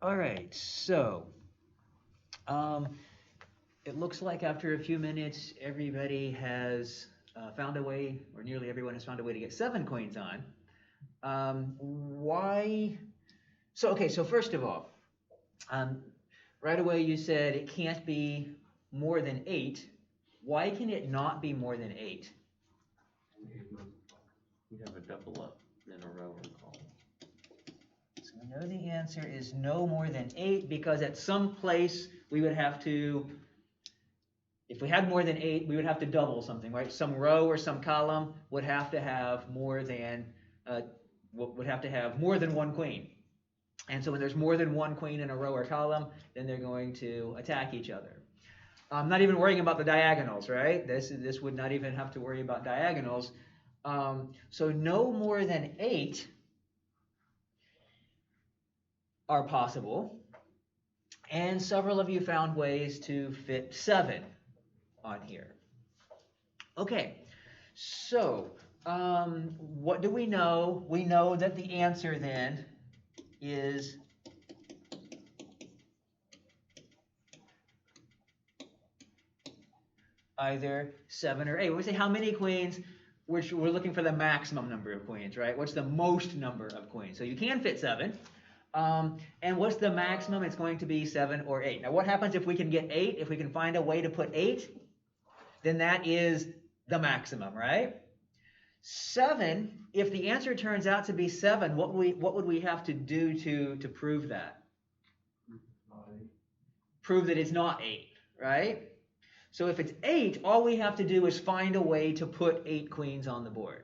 All right, so um, it looks like after a few minutes, everybody has found a way, or nearly everyone has found a way to get 7 queens on. Why? So, okay, so first of all, um, right away you said it can't be more than 8. Why can it not be more than 8? We have a double up in a row and column. So we know the answer is no more than 8 because at some place we would have to, if we had more than 8, we would have to double something, right? Some row or some column would have to have more than uh, would have to have more than one queen. And so when there's more than one queen in a row or column, then they're going to attack each other. I'm not even worrying about the diagonals, right? This would not even have to worry about diagonals. So no more than 8 are possible. And several of you found ways to fit 7 on here. Okay, so what do we know? We know that the answer then is either 7 or 8. When we say how many queens, we're looking for the maximum number of queens, right? What's the most number of queens? So you can fit 7. And what's the maximum? It's going to be 7 or 8. Now what happens if we can get 8? If we can find a way to put 8, then that is the maximum, right? 7, if the answer turns out to be 7, what would we have to do to prove that? Prove that it's not 8, right? So if it's 8, all we have to do is find a way to put 8 queens on the board.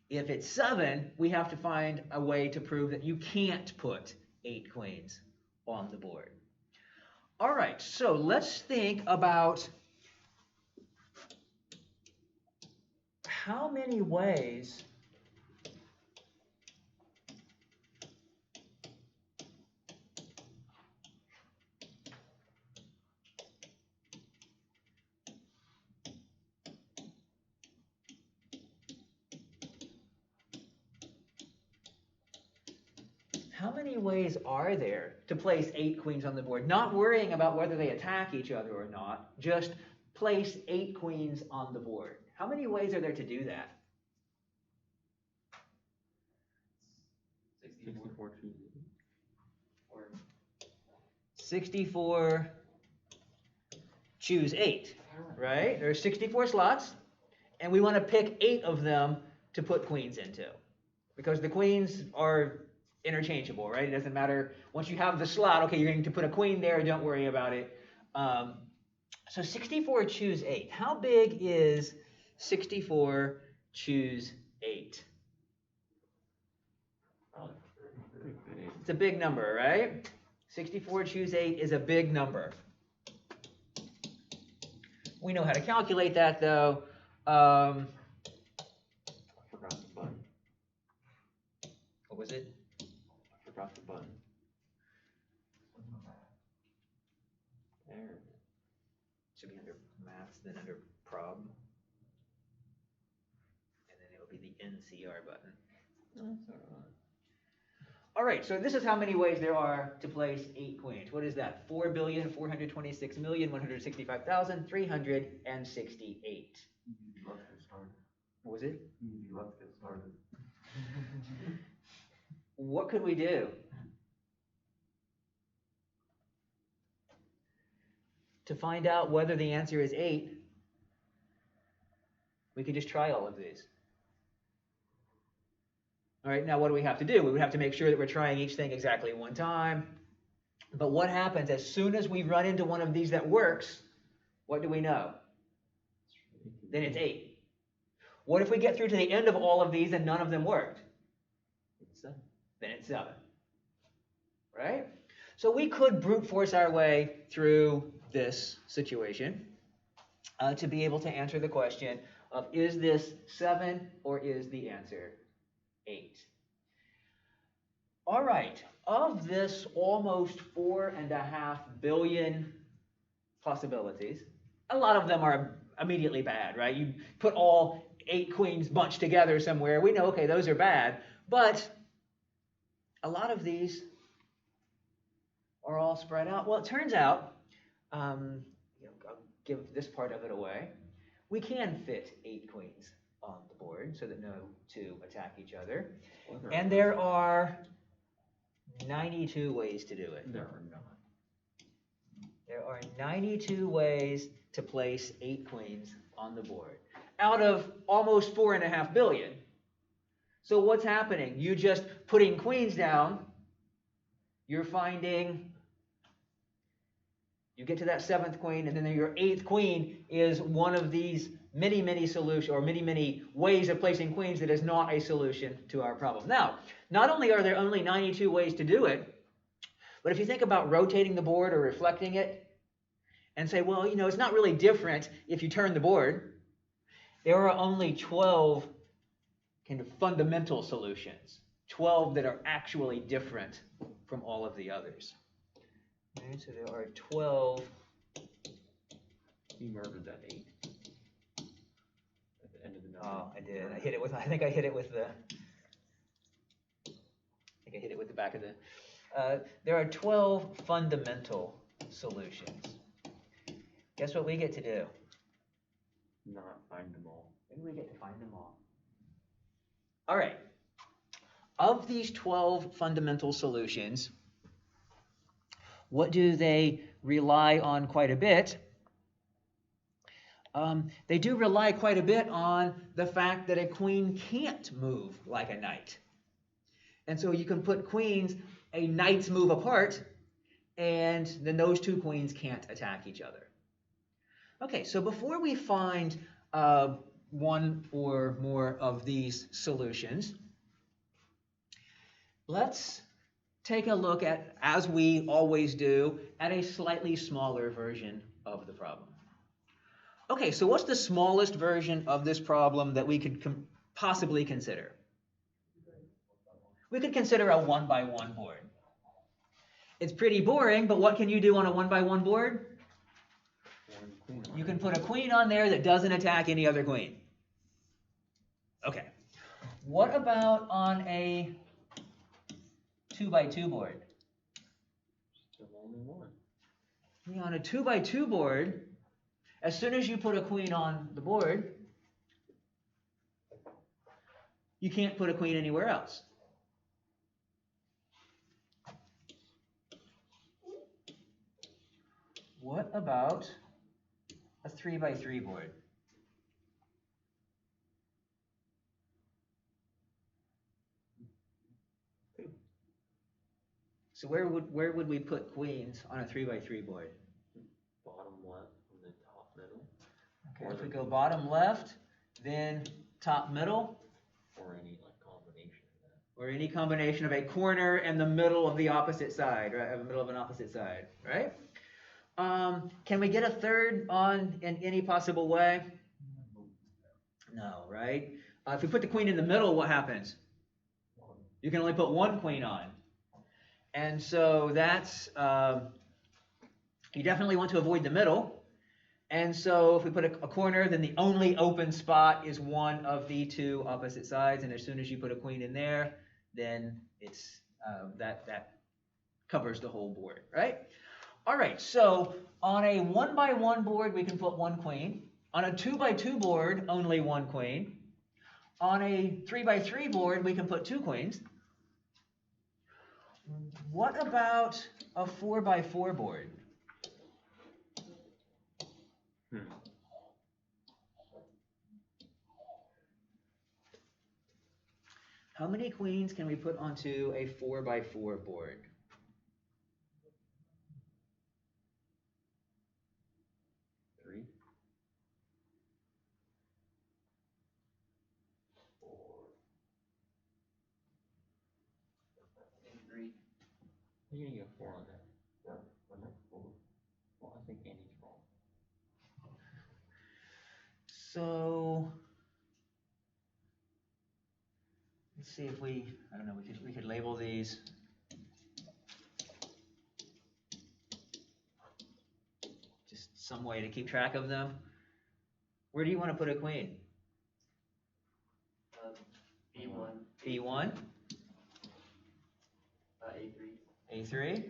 If it's 7, we have to find a way to prove that you can't put 8 queens on the board. All right, so let's think about how many ways are there to place 8 queens on the board? Not worrying about whether they attack each other or not, just place 8 queens on the board. How many ways are there to do that? 64 choose 64 choose 8, right? There's 64 slots, and we want to pick 8 of them to put queens into. Because the queens are interchangeable, right? It doesn't matter. Once you have the slot, okay, you're going to put a queen there, don't worry about it. So 64 choose 8. How big is 64 choose 8? It's a big number, right? 64 choose 8 is a big number. We know how to calculate that, though. I forgot the button. What was it? I forgot the button. There. Should be under maths, then under prob. And then it'll be the NCR button. All right, so this is how many ways there are to place 8 queens. What is that? 4,426,165,368. Let's get started. What was it? Let's get started. What could we do? To find out whether the answer is 8, we could just try all of these. All right, now what do we have to do? We would have to make sure that we're trying each thing exactly one time. But what happens as soon as we run into one of these that works, what do we know? Then it's 8. What if we get through to the end of all of these and none of them worked? Then it's 7. Right? So we could brute force our way through this situation to be able to answer the question of is this 7 or is the answer 8? All right, of this almost 4.5 billion possibilities, a lot of them are immediately bad, right? You put all 8 queens bunched together somewhere, we know, okay, those are bad, but a lot of these are all spread out. Well, it turns out, I'll give this part of it away. We can fit 8 queens on the board so that no two attack each other. And there are 92 ways to do it. There are not. There are 92 ways to place 8 queens on the board out of almost 4.5 billion. So what's happening? You just putting queens down, you're finding, you get to that 7th queen, and then your 8th queen is one of these many solutions, or many ways of placing queens that is not a solution to our problem. Now, not only are there only 92 ways to do it, but if you think about rotating the board or reflecting it, and say, well, it's not really different if you turn the board, there are only 12 kind of fundamental solutions, 12 that are actually different from all of the others. Okay, so there are 12. You murdered that 8 at the end of the number. Oh, I did. I hit it with. I think I hit it with the. I think I hit it with the back of the. There are 12 fundamental solutions. Guess what we get to do? Not find them all. Maybe we get to find them all. All right. Of these 12 fundamental solutions, what do they rely on quite a bit? They do rely quite a bit on the fact that a queen can't move like a knight. And so you can put queens a knight's move apart, and then those 2 queens can't attack each other. Okay, so before we find one or more of these solutions, let's take a look at, as we always do, at a slightly smaller version of the problem. Okay, so what's the smallest version of this problem that we could possibly consider? We could consider a 1x1 board. It's pretty boring, but what can you do on a 1x1 board? You can put a queen on there that doesn't attack any other queen. Okay. What about on a 2x2 board? Still only one. Yeah, on a 2x2 board, as soon as you put a queen on the board, you can't put a queen anywhere else. What about a 3x3 board? So where would we put queens on a 3x3 board? Bottom left and then top middle. Okay, if we go bottom left, then top middle, Or any combination of that. or any combination of a corner and the middle of the opposite side, right? The middle of an opposite side, right? Can we get a third on in any possible way? No, right? If we put the queen in the middle, what happens? You can only put one queen on. And so that's, you definitely want to avoid the middle. And so if we put a corner, then the only open spot is one of the 2 opposite sides. And as soon as you put a queen in there, then it's that covers the whole board, right? All right, so on a 1x1 board, we can put 1 queen. On a 2x2 board, only 1 queen. On a 3x3 board, we can put 2 queens. What about a 4x4 board? How many queens can we put onto a 4x4 board? 3. 4. 3. You're gonna get 4 on that. Yeah, I think 4. Well, I think Andy's wrong. So let's see if we, I don't know, we could label these. Just some way to keep track of them. Where do you want to put a queen? B1. B1, A3. A3.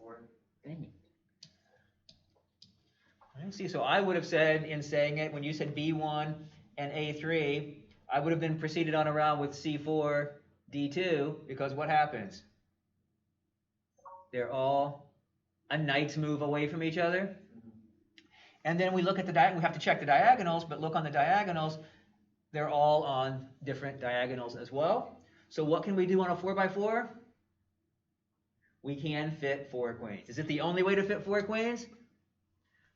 4. Dang it. Let's see, so I would have said, in saying it, when you said B1 and A3, I would have been proceeded on around with C4, D2, because what happens? They're all a knight's move away from each other. And then we look at we have to check the diagonals, but look on the diagonals, they're all on different diagonals as well. So what can we do on a 4x4? We can fit 4 queens. Is it the only way to fit 4 queens?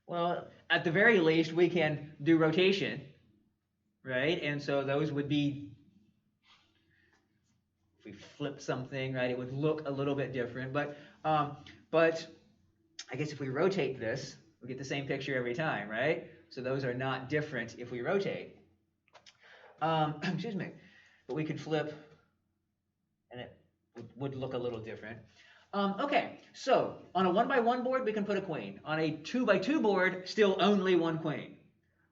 Well, at the very least, we can do rotation, right? And so those would be, if we flip something, right, it would look a little bit different. But I guess if we rotate this, we get the same picture every time, right? So those are not different if we rotate. Excuse me. But we could flip, and it would look a little different. Okay, so on a 1x1 board, we can put a queen. On a 2x2 board, still only 1 queen.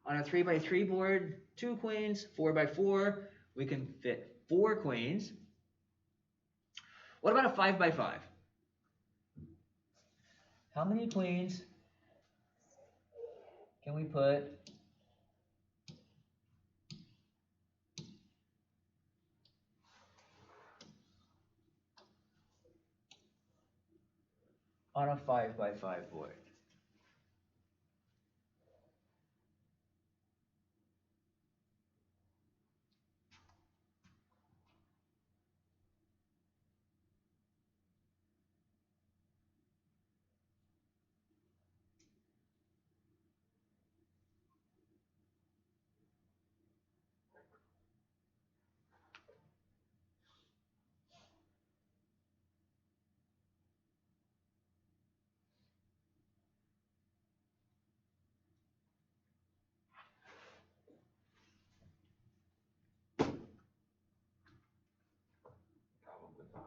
On a 3x3 board, 2 queens. 4x4, we can fit 4 queens. What about a 5x5? How many queens can we put on a 5x5 board? Probably 5.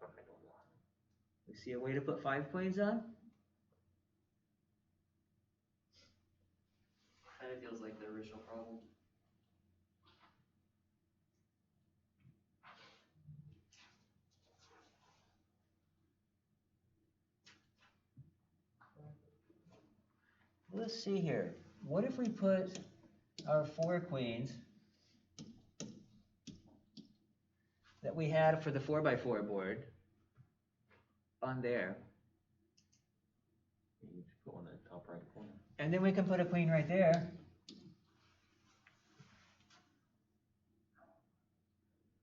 But I don't know. We see a way to put 5 queens on? Kind of feels like the original problem. Let's see here. What if we put our 4 queens that we had for the 4x4 board on there? You just put one in the top right corner. And then we can put a queen right there.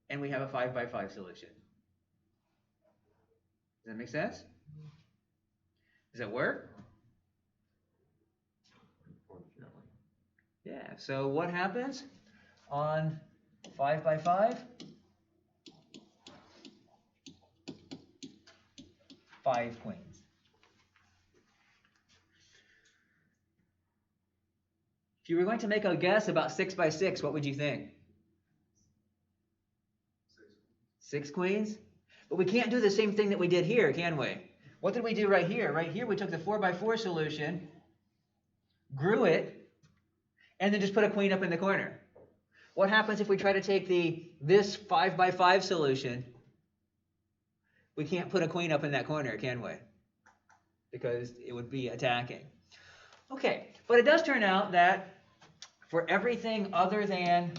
And we have a 5x5 solution. Does that make sense? Does that work? Unfortunately. Yeah, so what happens on 5x5? 5 queens. If you were going to make a guess about 6x6, what would you think? 6 queens? But we can't do the same thing that we did here, can we? What did we do right here? Right here we took the 4x4 solution, grew it, and then just put a queen up in the corner. What happens if we try to take this 5x5 solution? We can't put a queen up in that corner, can we? Because it would be attacking. Okay, but it does turn out that for everything other than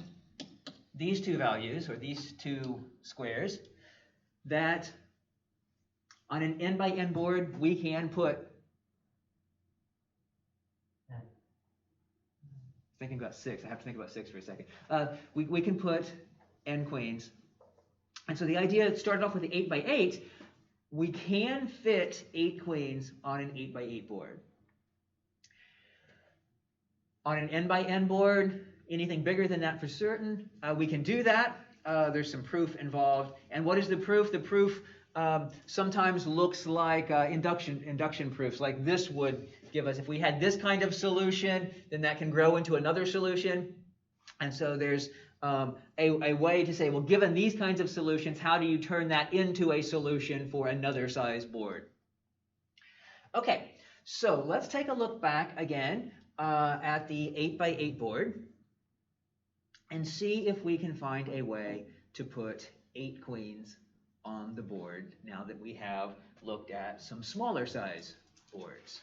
these 2 values, or these 2 squares, that on an n by n board, we can put, thinking about 6, I have to think about 6 for a second. We can put n queens. And so the idea started off with the 8 by 8. We can fit 8 queens on an 8 by 8 board. On an n by n board, anything bigger than that for certain, we can do that. There's some proof involved. And what is the proof? The proof sometimes looks like induction proofs, like this would give us. If we had this kind of solution, then that can grow into another solution. And so there's a way to say, well, given these kinds of solutions, how do you turn that into a solution for another size board? Okay, so let's take a look back again at the 8 by 8 board and see if we can find a way to put 8 queens on the board now that we have looked at some smaller size boards.